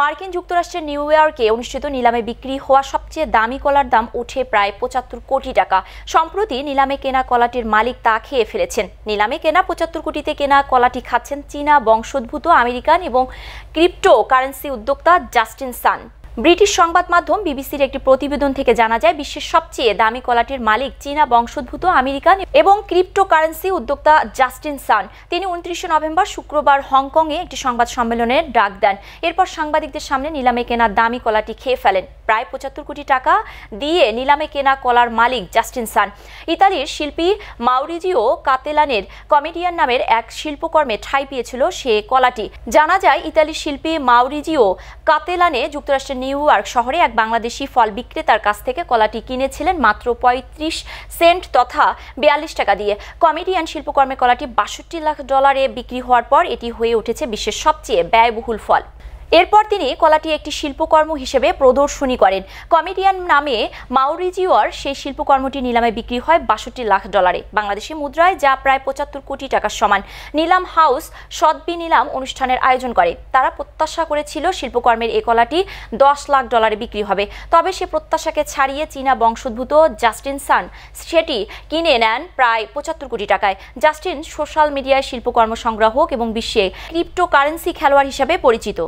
মার্কিন যুক্তরাষ্ট্রের নিউ ইয়র্কে অনুষ্ঠিত নিলামে বিক্রি হওয়া সবচেয়ে দামি কলার দাম উঠে প্রায় ৭৫ কোটি টাকা। সম্প্রতি নিলামে কেনা কলাটির মালিক তা খেয়ে ফেলেছেন। নিলামে কেনা ৭৫ কোটিতে কেনা কলাটি খাচ্ছেন চীনা বংশোদ্ভূত আমেরিকান এবং ক্রিপ্টো কারেন্সি উদ্যোক্তা জাস্টিন সান। ব্রিটিশ সংবাদ মাধ্যম বিবিসির একটি প্রতিবেদন থেকে জানা যায়, বিশ্বের সবচেয়ে দামি কলাটির মালিক চীনা বংশোদ্ভূত আমেরিকান এবং ক্রিপ্টোকারেন্সি উদ্যোক্তা জাস্টিন সান। তিনি ২৯ নভেম্বর শুক্রবার হংকংয়ে একটি সংবাদ সম্মেলনের ডাক দেন। এরপর সাংবাদিকদের সামনে নিলামে কেনা দামি কলাটি খেয়ে ফেলেন। প্রায় ৭৫ কোটি টাকা দিয়ে নিলামে কেনা কলার মালিক জাস্টিন সান। ইতালির শিল্পী মাউরিজিও কাতেলানের কমেডিয়ান নামের এক শিল্পকর্মে ঠাঁই পেয়েছিল সে কলাটি। জানা যায়, ইতালির শিল্পী মাউরিজিও কাতেলানে যুক্তরাষ্ট্রের নিউ ইয়র্ক শহরে এক বাংলাদেশি ফল বিক্রেতার কাছ থেকে কলাটি কিনেছিলেন মাত্র ৩৫ সেন্ট তথা ৪২ টাকা দিয়ে। কমেডিয়ান শিল্পকর্মে কলাটি $৬২ লাখ বিক্রি হওয়ার পর এটি হয়ে উঠেছে বিশ্বের সবচেয়ে ব্যয়বহুল ফল। এরপর তিনি কলাটি একটি শিল্পকর্ম হিসেবে প্রদর্শনী করেন। কমেডিয়ান নামে মাউরিজিওর সেই শিল্পকর্মটি নিলামে বিক্রি হয় $৬২ লাখ। বাংলাদেশি মুদ্রায় যা প্রায় ৭৫ কোটি টাকার সমান। নিলাম হাউস সদবি নিলাম অনুষ্ঠানের আয়োজন করে। তারা প্রত্যাশা করেছিল শিল্পকর্মের এই কলাটি $১০ লাখ বিক্রি হবে। তবে সে প্রত্যাশাকে ছাড়িয়ে চীনা বংশোদ্ভূত জাস্টিন সান সেটি কিনে নেন প্রায় ৭৫ কোটি টাকায়। জাস্টিন সোশ্যাল মিডিয়ায় শিল্পকর্ম সংগ্রাহক এবং বিশ্বে ক্রিপ্টোকারেন্সি খেলোয়াড় হিসেবে পরিচিত।